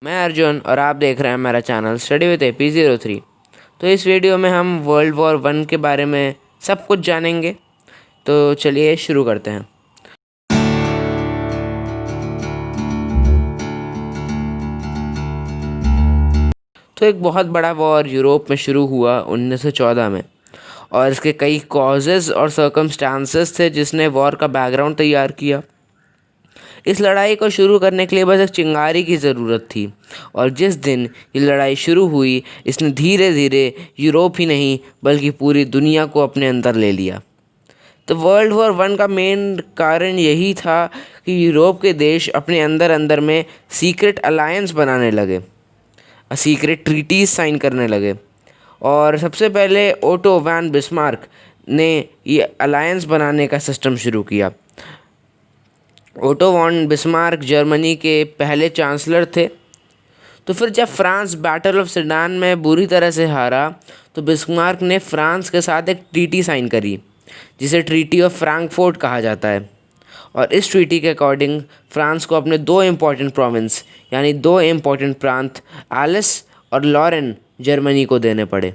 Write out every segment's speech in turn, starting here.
मैं अर्जुन और आप देख रहे हैं मेरा चैनल स्टडी विद AP03। तो इस वीडियो में हम वर्ल्ड वॉर 1 के बारे में सब कुछ जानेंगे। तो चलिए शुरू करते हैं। तो एक बहुत बड़ा वॉर यूरोप में शुरू हुआ 1914 में, और इसके कई कॉजेज़ और सर्कमस्टांसेस थे जिसने वॉर का बैकग्राउंड तैयार किया। इस लड़ाई को शुरू करने के लिए बस एक चिंगारी की ज़रूरत थी, और जिस दिन ये लड़ाई शुरू हुई इसने धीरे धीरे यूरोप ही नहीं बल्कि पूरी दुनिया को अपने अंदर ले लिया। तो वर्ल्ड वॉर 1 का मेन कारण यही था कि यूरोप के देश अपने अंदर अंदर में सीक्रेट अलायंस बनाने लगे, सीक्रेट ट्रीटीज़ साइन करने लगे। और सबसे पहले ओटो वैन बिस्मार्क ने ये अलायंस बनाने का सिस्टम शुरू किया। ओटो वॉन बिस्मार्क जर्मनी के पहले चांसलर थे। तो फिर जब फ्रांस बैटल ऑफ सेडान में बुरी तरह से हारा तो बिस्मार्क ने फ्रांस के साथ एक ट्रीटी साइन करी जिसे ट्रीटी ऑफ फ्रैंकफर्ट कहा जाता है। और इस ट्रीटी के अकॉर्डिंग फ्रांस को अपने दो इम्पॉर्टेंट प्रोविंस यानी दो इम्पॉर्टेंट प्रांत एलिस और लॉरेन जर्मनी को देने पड़े।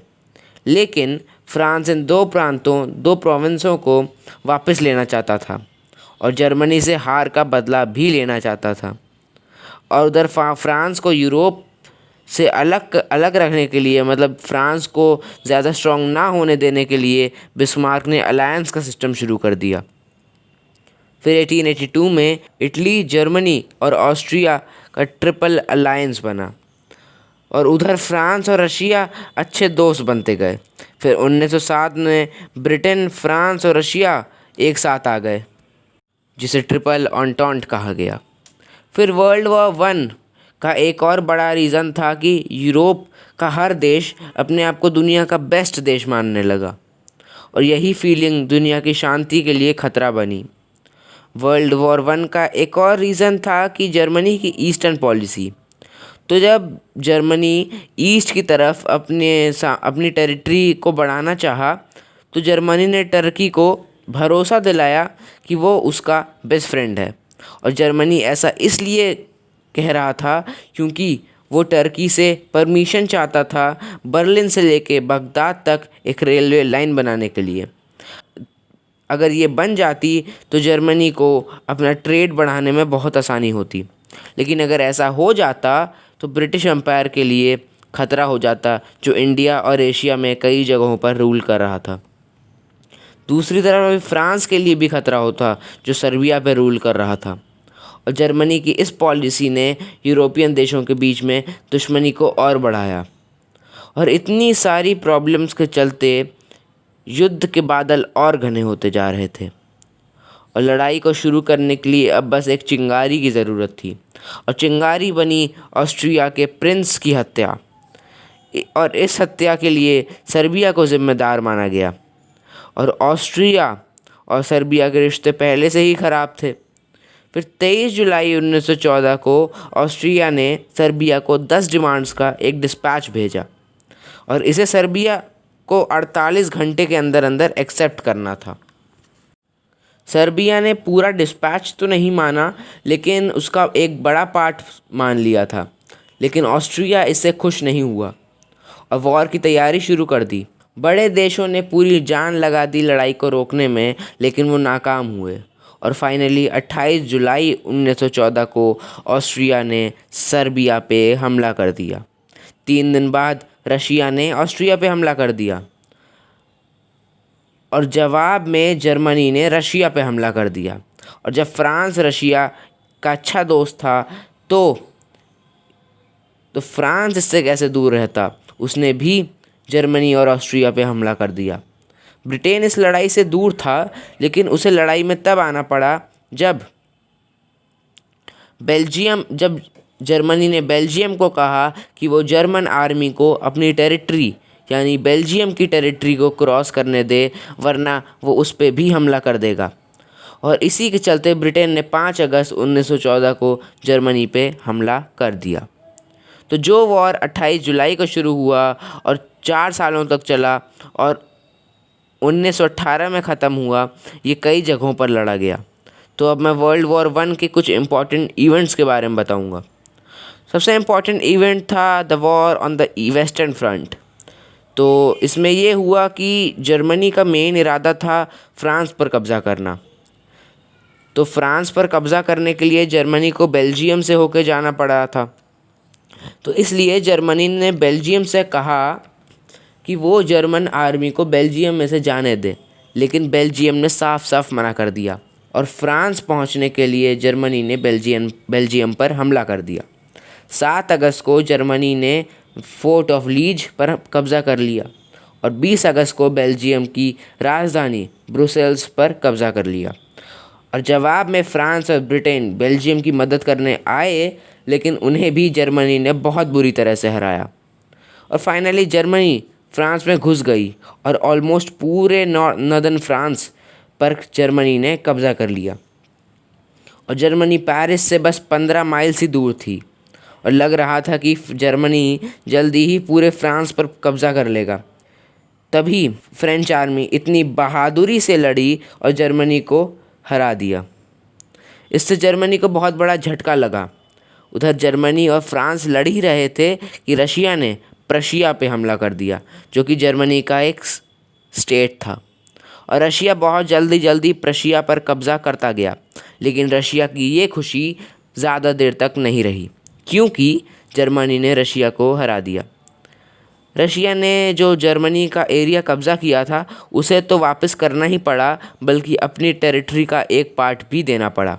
लेकिन फ्रांस इन दो प्रोविंसों को वापस लेना चाहता था और जर्मनी से हार का बदला भी लेना चाहता था। और उधर फ्रांस को यूरोप से अलग रखने के लिए, मतलब फ्रांस को ज़्यादा स्ट्रॉन्ग ना होने देने के लिए बिस्मार्क ने अलायंस का सिस्टम शुरू कर दिया। फिर 1882 में इटली, जर्मनी और ऑस्ट्रिया का ट्रिपल अलायंस बना, और उधर फ्रांस और रशिया अच्छे दोस्त बनते गए। फिर 1907 में ब्रिटेन, फ्रांस और रशिया एक साथ आ गए जिसे ट्रिपल एंटॉन्ट कहा गया। फिर वर्ल्ड वॉर 1 का एक और बड़ा रीज़न था कि यूरोप का हर देश अपने आप को दुनिया का बेस्ट देश मानने लगा, और यही फीलिंग दुनिया की शांति के लिए खतरा बनी। वर्ल्ड वॉर 1 का एक और रीज़न था कि जर्मनी की ईस्टर्न पॉलिसी। तो जब जर्मनी ईस्ट की तरफ अपनी टेरिटरी को बढ़ाना चाहा तो जर्मनी ने टर्की को भरोसा दिलाया कि वो उसका बेस्ट फ्रेंड है। और जर्मनी ऐसा इसलिए कह रहा था क्योंकि वो टर्की से परमिशन चाहता था बर्लिन से लेके बगदाद तक एक रेलवे लाइन बनाने के लिए। अगर ये बन जाती तो जर्मनी को अपना ट्रेड बढ़ाने में बहुत आसानी होती। लेकिन अगर ऐसा हो जाता तो ब्रिटिश एम्पायर के लिए ख़तरा हो जाता, जो इंडिया और एशिया में कई जगहों पर रूल कर रहा था। दूसरी तरफ अभी फ्रांस के लिए भी खतरा होता, जो सर्बिया पर रूल कर रहा था। और जर्मनी की इस पॉलिसी ने यूरोपियन देशों के बीच में दुश्मनी को और बढ़ाया, और इतनी सारी प्रॉब्लम्स के चलते युद्ध के बादल और घने होते जा रहे थे। और लड़ाई को शुरू करने के लिए अब बस एक चिंगारी की ज़रूरत थी, और चिंगारी बनी ऑस्ट्रिया के प्रिंस की हत्या। और इस हत्या के लिए सर्बिया को जिम्मेदार माना गया, और ऑस्ट्रिया और सर्बिया के रिश्ते पहले से ही ख़राब थे। फिर 23 जुलाई 1914 को ऑस्ट्रिया ने सर्बिया को 10 डिमांड्स का एक डिस्पैच भेजा, और इसे सर्बिया को 48 घंटे के अंदर अंदर एक्सेप्ट करना था। सर्बिया ने पूरा डिस्पैच तो नहीं माना, लेकिन उसका एक बड़ा पार्ट मान लिया था। लेकिन ऑस्ट्रिया इससे खुश नहीं हुआ और वॉर की तैयारी शुरू कर दी। बड़े देशों ने पूरी जान लगा दी लड़ाई को रोकने में, लेकिन वो नाकाम हुए। और फाइनली 28 जुलाई 1914 को ऑस्ट्रिया ने सर्बिया पे हमला कर दिया। 3 दिन बाद रशिया ने ऑस्ट्रिया पे हमला कर दिया, और जवाब में जर्मनी ने रशिया पे हमला कर दिया। और जब फ्रांस रशिया का अच्छा दोस्त था तो फ्रांस इससे कैसे दूर रहता, उसने भी जर्मनी और ऑस्ट्रिया पे हमला कर दिया। ब्रिटेन इस लड़ाई से दूर था, लेकिन उसे लड़ाई में तब आना पड़ा जब जर्मनी ने बेल्जियम को कहा कि वो जर्मन आर्मी को अपनी टेरिटरी यानी बेल्जियम की टेरिटरी को क्रॉस करने दे, वरना वो उस पर भी हमला कर देगा। और इसी के चलते ब्रिटेन ने 5 अगस्त 1914 को जर्मनी पे हमला कर दिया। तो जो वॉर 28 जुलाई को शुरू हुआ और 4 सालों तक चला और 1918 में ख़त्म हुआ, ये कई जगहों पर लड़ा गया। तो अब मैं वर्ल्ड वॉर 1 के कुछ इम्पॉर्टेंट इवेंट्स के बारे में बताऊंगा। सबसे इम्पॉर्टेंट इवेंट था the war on the western front. तो इसमें ये हुआ कि जर्मनी का मेन इरादा था फ्रांस पर कब्ज़ा करना। तो फ्रांस पर कब्ज़ा करने के लिए जर्मनी को बेल्जियम से होकर जाना पड़ा था। तो इसलिए जर्मनी ने बेल्जियम से कहा कि वो जर्मन आर्मी को बेल्जियम में से जाने दे, लेकिन बेल्जियम ने साफ साफ मना कर दिया और फ्रांस पहुंचने के लिए जर्मनी ने बेल्जियम पर हमला कर दिया। 7 अगस्त को जर्मनी ने फोर्ट ऑफ लीज पर कब्ज़ा कर लिया और 20 अगस्त को बेल्जियम की राजधानी ब्रुसेल्स पर कब्ज़ा कर लिया। और जवाब में फ्रांस और ब्रिटेन बेल्जियम की मदद करने आए, लेकिन उन्हें भी जर्मनी ने बहुत बुरी तरह से हराया। और फाइनली जर्मनी फ्रांस में घुस गई और ऑलमोस्ट पूरे नॉर्दर्न फ्रांस पर जर्मनी ने कब्ज़ा कर लिया। और जर्मनी पेरिस से बस 15 माइल ही दूर थी और लग रहा था कि जर्मनी जल्दी ही पूरे फ्रांस पर कब्ज़ा कर लेगा। तभी फ्रेंच आर्मी इतनी बहादुरी से लड़ी और जर्मनी को हरा दिया। इससे जर्मनी को बहुत बड़ा झटका लगा। उधर जर्मनी और फ्रांस लड़ ही रहे थे कि रशिया ने प्रशिया पे हमला कर दिया, जो कि जर्मनी का एक स्टेट था। और रशिया बहुत जल्दी प्रशिया पर कब्ज़ा करता गया, लेकिन रशिया की ये खुशी ज़्यादा देर तक नहीं रही, क्योंकि जर्मनी ने रशिया को हरा दिया। रशिया ने जो जर्मनी का एरिया कब्ज़ा किया था उसे तो वापस करना ही पड़ा, बल्कि अपनी टेरिटरी का एक पार्ट भी देना पड़ा।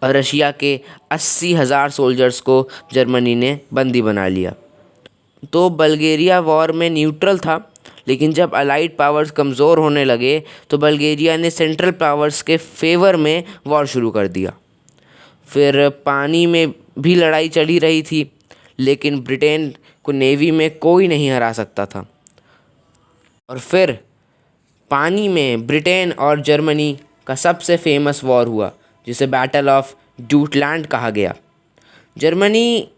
और रशिया के 80,000 सोल्जर्स को जर्मनी ने बंदी बना लिया। तो बल्गेरिया वॉर में न्यूट्रल था, लेकिन जब अलाइड पावर्स कमज़ोर होने लगे तो बल्गेरिया ने सेंट्रल पावर्स के फेवर में वॉर शुरू कर दिया। फिर पानी में भी लड़ाई चली रही थी, लेकिन ब्रिटेन को नेवी में कोई नहीं हरा सकता था। और फिर पानी में ब्रिटेन और जर्मनी का सबसे फेमस वॉर हुआ, जिसे बैटल ऑफ जूटलैंड कहा गया। जर्मनी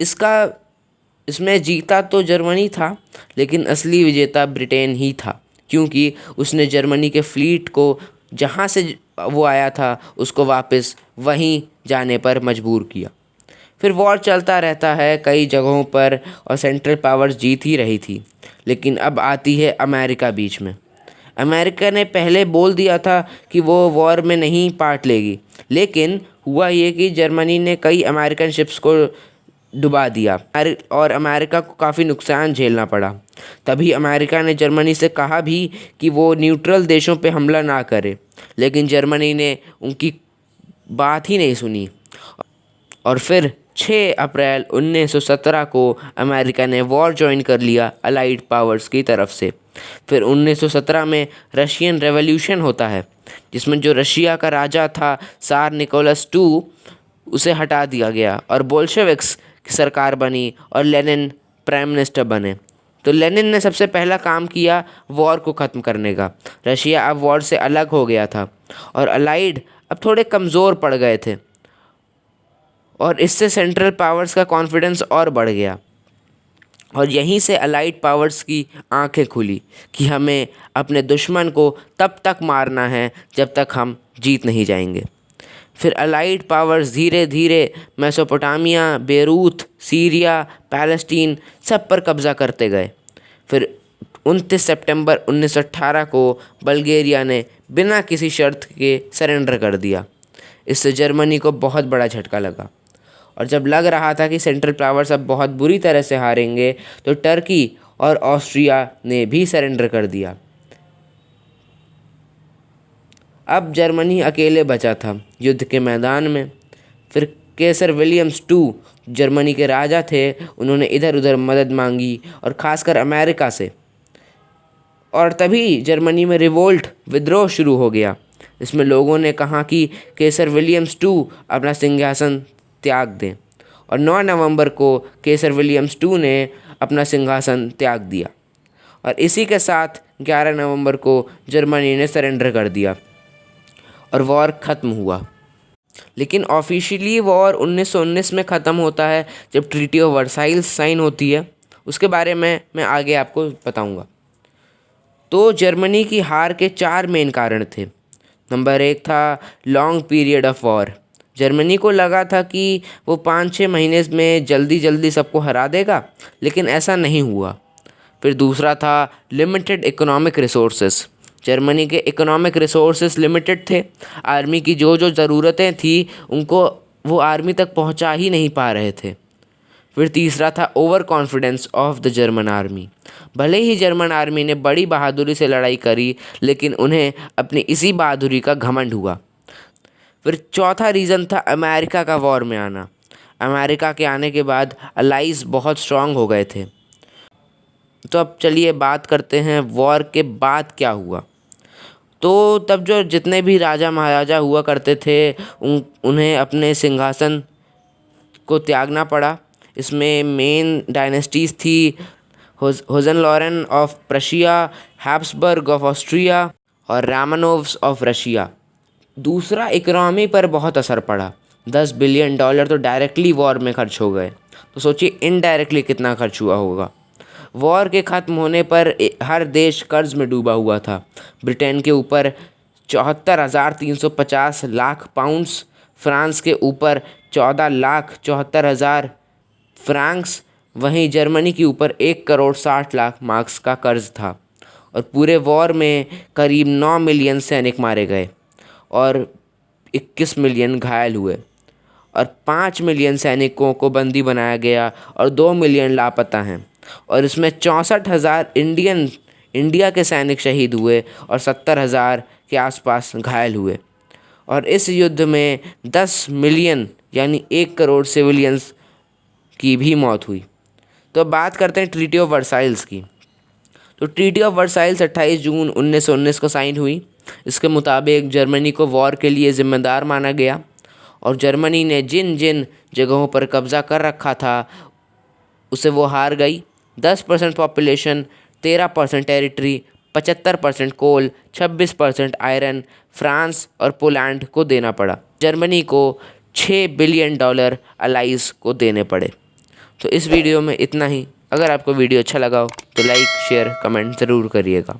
इसमें जीता तो जर्मनी था, लेकिन असली विजेता ब्रिटेन ही था, क्योंकि उसने जर्मनी के फ्लीट को जहाँ से वो आया था उसको वापस वहीं जाने पर मजबूर किया। फिर वॉर चलता रहता है कई जगहों पर और सेंट्रल पावर्स जीत ही रही थी, लेकिन अब आती है अमेरिका बीच में। अमेरिका ने पहले बोल दिया था कि वो वॉर में नहीं पार्ट लेगी, लेकिन हुआ ये कि जर्मनी ने कई अमेरिकन शिप्स को डुबा दिया और अमेरिका को काफ़ी नुकसान झेलना पड़ा। तभी अमेरिका ने जर्मनी से कहा भी कि वो न्यूट्रल देशों पे हमला ना करे, लेकिन जर्मनी ने उनकी बात ही नहीं सुनी। और फिर 6 अप्रैल 1917 को अमेरिका ने वॉर ज्वाइन कर लिया अलाइड पावर्स की तरफ से। फिर 1917 में रशियन रेवोल्यूशन होता है, जिसमें जो रशिया का राजा था सार निकोलस II, उसे हटा दिया गया और बोल्शेविक्स की सरकार बनी और लेनिन प्राइम मिनिस्टर बने। तो लेनिन ने सबसे पहला काम किया वॉर को ख़त्म करने का। रशिया अब वॉर से अलग हो गया था और अलाइड अब थोड़े कमज़ोर पड़ गए थे, और इससे सेंट्रल पावर्स का कॉन्फिडेंस और बढ़ गया। और यहीं से अलाइड पावर्स की आंखें खुली कि हमें अपने दुश्मन को तब तक मारना है जब तक हम जीत नहीं जाएंगे। फिर अलाइड पावर्स धीरे धीरे मेसोपोटामिया, बेरूत, सीरिया, पैलेस्टीन सब पर कब्ज़ा करते गए। फिर 29 सितंबर 1918 को बल्गेरिया ने बिना किसी शर्त के सरेंडर कर दिया। इससे जर्मनी को बहुत बड़ा झटका लगा, और जब लग रहा था कि सेंट्रल पावर्स अब बहुत बुरी तरह से हारेंगे, तो टर्की और ऑस्ट्रिया ने भी सरेंडर कर दिया। अब जर्मनी अकेले बचा था युद्ध के मैदान में। फिर केसर विलियम्स II जर्मनी के राजा थे, उन्होंने इधर उधर मदद मांगी और ख़ासकर अमेरिका से। और तभी जर्मनी में रिवोल्ट, विद्रोह शुरू हो गया। इसमें लोगों ने कहा कि केसर विलियम्स II अपना सिंहासन त्याग दें, और 9 नवंबर को केसर विलियम्स II ने अपना सिंहासन त्याग दिया। और इसी के साथ 11 नवंबर को जर्मनी ने सरेंडर कर दिया और वॉर ख़त्म हुआ। लेकिन ऑफिशियली वॉर 1919 में ख़त्म होता है, जब ट्रीटी ऑफ वर्साइल्स साइन होती है। उसके बारे में मैं आगे आपको बताऊंगा। तो जर्मनी की हार के 4 मेन कारण थे। नंबर 1 था long period of war. Germany को लगा था कि वो 5-6 महीने में जल्दी जल्दी सबको हरा देगा, लेकिन ऐसा नहीं हुआ। फिर दूसरा था लिमिटेड इकोनॉमिक रिसोर्सेस। जर्मनी के इकोनॉमिक रिसोर्सेस लिमिटेड थे। आर्मी की जो जो ज़रूरतें थी उनको वो आर्मी तक पहुंचा ही नहीं पा रहे थे। फिर तीसरा था over confidence of the German army. भले ही जर्मन आर्मी ने बड़ी बहादुरी से लड़ाई करी, लेकिन उन्हें अपनी इसी बहादुरी का घमंड हुआ। फिर चौथा रीज़न था अमेरिका का वॉर में आना। अमेरिका के आने के बाद अलाइज बहुत स्ट्रांग हो गए थे। तो अब चलिए बात करते हैं वॉर के बाद क्या हुआ। तो तब जो जितने भी राजा महाराजा हुआ करते थे उन्हें अपने सिंहासन को त्यागना पड़ा। इसमें मेन डायनेस्टीज़ थी Hohenzollern of Prussia, Habsburg of Austria और रामानोव्स ऑफ रशिया। दूसरा, इकोनॉमी पर बहुत असर पड़ा। $10 बिलियन तो डायरेक्टली वॉर में खर्च हो गए। तो सोचिए इनडायरेक्टली कितना खर्च हुआ होगा। वॉर के ख़त्म होने पर हर देश कर्ज में डूबा हुआ था। ब्रिटेन के ऊपर 74,350 लाख पाउंड्स, फ्रांस के ऊपर 14,74,000 फ्रैंक्स, वहीं जर्मनी के ऊपर 1,60,00,000 मार्क्स का कर्ज था। और पूरे वॉर में करीब 9 मिलियन सैनिक मारे गए और 21 मिलियन घायल हुए और 5 मिलियन सैनिकों को बंदी बनाया गया और 2 मिलियन लापता हैं। और इसमें 64,000 इंडिया के सैनिक शहीद हुए और 70,000 के आसपास घायल हुए। और इस युद्ध में 10 मिलियन यानी 1 करोड़ सिविलियंस की भी मौत हुई। तो बात करते हैं ट्रीटी ऑफ वर्साइल्स की। तो ट्रीटी ऑफ वर्साइल्स 28 जून 1919 को साइन हुई। इसके मुताबिक जर्मनी को वॉर के लिए ज़िम्मेदार माना गया और जर्मनी ने जिन जिन जगहों पर कब्ज़ा कर रखा था उसे वो हार गई। 10% पॉपुलेशन, 13% टेरिटरी, 75% कोल, 26% आयरन फ्रांस और पोलैंड को देना पड़ा। जर्मनी को $6 बिलियन अलाइज को देने पड़े। तो इस वीडियो में इतना ही। अगर आपको वीडियो अच्छा लगा हो तो लाइक, शेयर, कमेंट ज़रूर करिएगा।